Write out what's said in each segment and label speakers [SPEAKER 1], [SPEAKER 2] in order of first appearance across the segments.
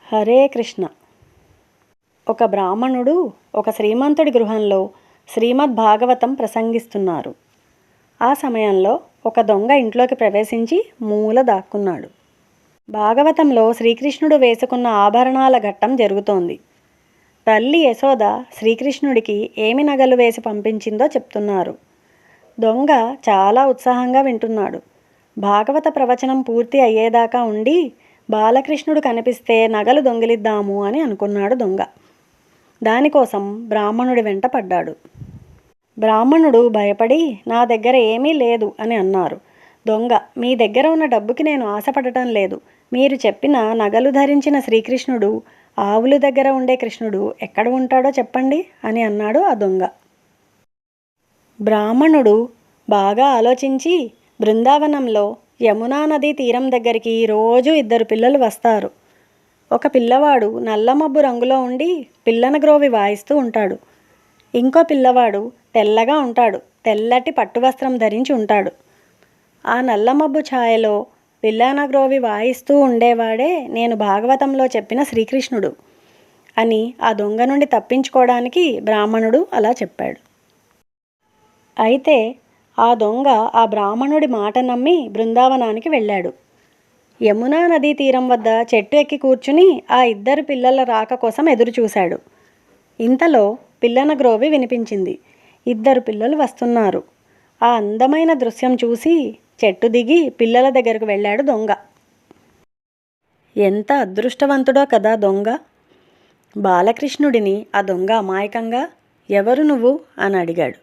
[SPEAKER 1] హరే కృష్ణ. ఒక బ్రాహ్మణుడు ఒక శ్రీమంతుడి గృహంలో శ్రీమద్ భాగవతం ప్రసంగిస్తున్నారు. ఆ సమయంలో ఒక దొంగ ఇంట్లోకి ప్రవేశించి మూల దాక్కున్నాడు. భాగవతంలో శ్రీకృష్ణుడు వేసుకున్న ఆభరణాల ఘట్టం జరుగుతోంది. తల్లి యశోద శ్రీకృష్ణుడికి ఏమి నగలు వేసి పంపించిందో చెప్తున్నారు. దొంగ చాలా ఉత్సాహంగా వింటున్నాడు. భాగవత ప్రవచనం పూర్తి అయ్యేదాకా ఉండి బాలకృష్ణుడు కనిపిస్తే నగలు దొంగిలిద్దాము అని అనుకున్నాడు దొంగ. దానికోసం బ్రాహ్మణుడి వెంట పడ్డాడు. బ్రాహ్మణుడు భయపడి నా దగ్గర ఏమీ లేదు అని అన్నారు. దొంగ, మీ దగ్గర ఉన్న డబ్బుకి నేను ఆశపడటం లేదు. మీరు చెప్పిన నగలు ధరించిన శ్రీకృష్ణుడు, ఆవుల దగ్గర ఉండే కృష్ణుడు ఎక్కడ ఉంటాడో చెప్పండి అని అన్నాడు ఆ దొంగ. బ్రాహ్మణుడు బాగా ఆలోచించి బృందావనంలో యమునా నదీ తీరం దగ్గరికి రోజు 2 పిల్లలు వస్తారు. ఒక పిల్లవాడు నల్లమబ్బు రంగులో ఉండి పిల్లనగ్రోవి వాయిస్తూ ఉంటాడు. ఇంకో పిల్లవాడు తెల్లగా ఉంటాడు, తెల్లటి పట్టువస్త్రం ధరించి ఉంటాడు. ఆ నల్లమబ్బు ఛాయలో పిల్లనగ్రోవి వాయిస్తూ ఉండేవాడే నేను భాగవతంలో చెప్పిన శ్రీకృష్ణుడు అని ఆ దొంగ నుండి తప్పించుకోవడానికి బ్రాహ్మణుడు అలా చెప్పాడు. అయితే ఆ దొంగ ఆ బ్రాహ్మణుడి మాట నమ్మి బృందావనానికి వెళ్ళాడు. యమునా నదీ తీరం వద్ద చెట్టు ఎక్కి కూర్చుని ఆ 2 పిల్లల రాక కోసం ఎదురుచూశాడు. ఇంతలో పిల్లనగ్రోవి వినిపించింది. 2 పిల్లలు వస్తున్నారు. ఆ అందమైన దృశ్యం చూసి చెట్టు దిగి పిల్లల దగ్గరకు వెళ్ళాడు దొంగ. ఎంత అదృష్టవంతుడో కదా దొంగ! బాలకృష్ణుడిని ఆ దొంగ అమాయకంగా ఎవరు నువ్వు అని అడిగాడు.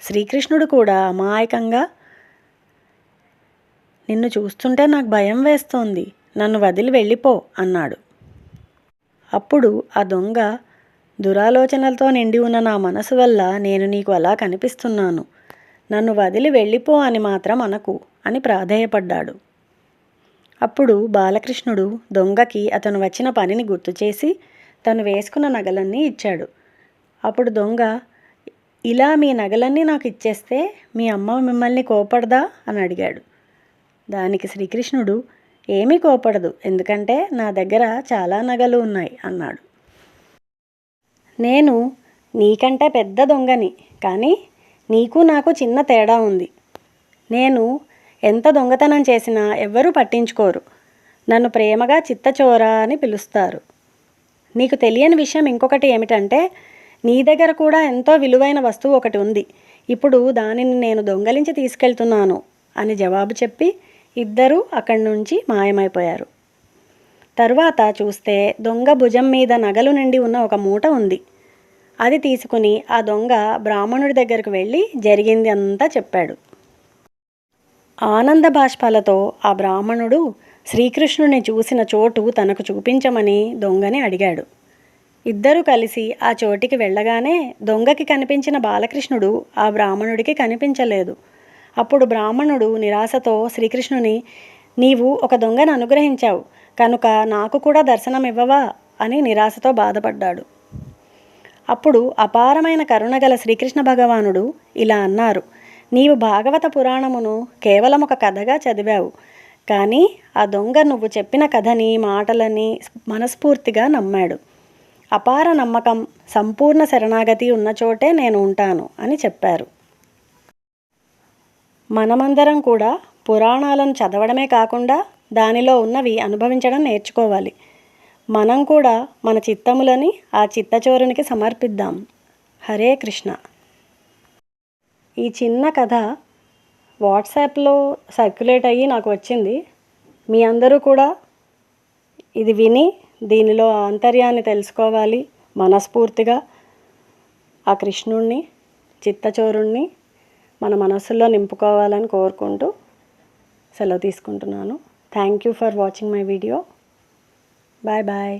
[SPEAKER 1] శ్రీకృష్ణుడు కూడా అమాయకంగా నిన్ను చూస్తుంటే నాకు భయం వేస్తోంది, నన్ను వదిలి వెళ్ళిపో అన్నాడు. అప్పుడు ఆ దొంగ, దురాలోచనలతో నిండి ఉన్న నా మనసు వల్ల నేను నీకు అలా కనిపిస్తున్నాను, నన్ను వదిలి వెళ్ళిపో అని మాత్రం అనకు అని ప్రాధేయపడ్డాడు. అప్పుడు బాలకృష్ణుడు దొంగకి అతను వచ్చిన పనిని గుర్తు చేసి తను వేసుకున్న నగలన్నీ ఇచ్చాడు. అప్పుడు దొంగ, ఇలా మీ నగలన్నీ నాకు ఇచ్చేస్తే మీ అమ్మ మిమ్మల్ని కోపడదా అని అడిగాడు. దానికి శ్రీకృష్ణుడు, ఏమీ కోపడదు, ఎందుకంటే నా దగ్గర చాలా నగలు ఉన్నాయి అన్నాడు. నేను నీకంటే పెద్ద దొంగని, కానీ నీకు నాకు చిన్న తేడా ఉంది. నేను ఎంత దొంగతనం చేసినా ఎవ్వరూ పట్టించుకోరు. నన్ను ప్రేమగా చిత్తచోర అని పిలుస్తారు. నీకు తెలియని విషయం ఇంకొకటి ఏమిటంటే నీ దగ్గర కూడా ఎంతో విలువైన వస్తువు ఒకటి ఉంది. ఇప్పుడు దానిని నేను దొంగలించి తీసుకెళ్తున్నాను అని జవాబు చెప్పి 2 అక్కడి నుంచి మాయమైపోయారు. తరువాత చూస్తే దొంగ భుజం మీద నగలు నిండి ఉన్న ఒక మూట ఉంది. అది తీసుకుని ఆ దొంగ బ్రాహ్మణుడి దగ్గరకు వెళ్ళి జరిగింది అంతా చెప్పాడు. ఆనంద బాష్పాలతో ఆ బ్రాహ్మణుడు శ్రీకృష్ణుని చూసిన చోటు తనకు చూపించమని దొంగని అడిగాడు. 2 కలిసి ఆ చోటికి వెళ్ళగానే దొంగకి కనిపించిన బాలకృష్ణుడు ఆ బ్రాహ్మణుడికి కనిపించలేదు. అప్పుడు బ్రాహ్మణుడు నిరాశతో శ్రీకృష్ణుని, నీవు ఒక దొంగను అనుగ్రహించావు కనుక నాకు కూడా దర్శనం ఇవ్వవా అని నిరాశతో బాధపడ్డాడు. అప్పుడు అపారమైన కరుణగల శ్రీకృష్ణ భగవానుడు ఇలా అన్నారు, నీవు భాగవత పురాణమును కేవలం ఒక కథగా చదివావు, కానీ ఆ దొంగ నువ్వు చెప్పిన కథని మాటలని మనస్ఫూర్తిగా నమ్మాడు. అపార నమ్మకం, సంపూర్ణ శరణాగతి ఉన్న చోటే నేను ఉంటాను అని చెప్పారు. మనమందరం కూడా పురాణాలను చదవడమే కాకుండా దానిలో ఉన్నవి అనుభవించడం నేర్చుకోవాలి. మనం కూడా మన చిత్తములని ఆ చిత్తచోరునికి సమర్పిద్దాం. హరే కృష్ణ. ఈ చిన్న కథ వాట్సాప్లో సర్క్యులేట్ అయ్యి నాకు వచ్చింది. మీ అందరూ కూడా ఇది విని దీనిలో ఆంతర్యాన్ని తెలుసుకోవాలి. మనస్ఫూర్తిగా ఆ కృష్ణుణ్ణి, చిత్తచోరుణ్ణి మన మనస్సులో నింపుకోవాలని కోరుకుంటూ సెలవు తీసుకుంటున్నాను. Thank you for watching my video. Bye bye.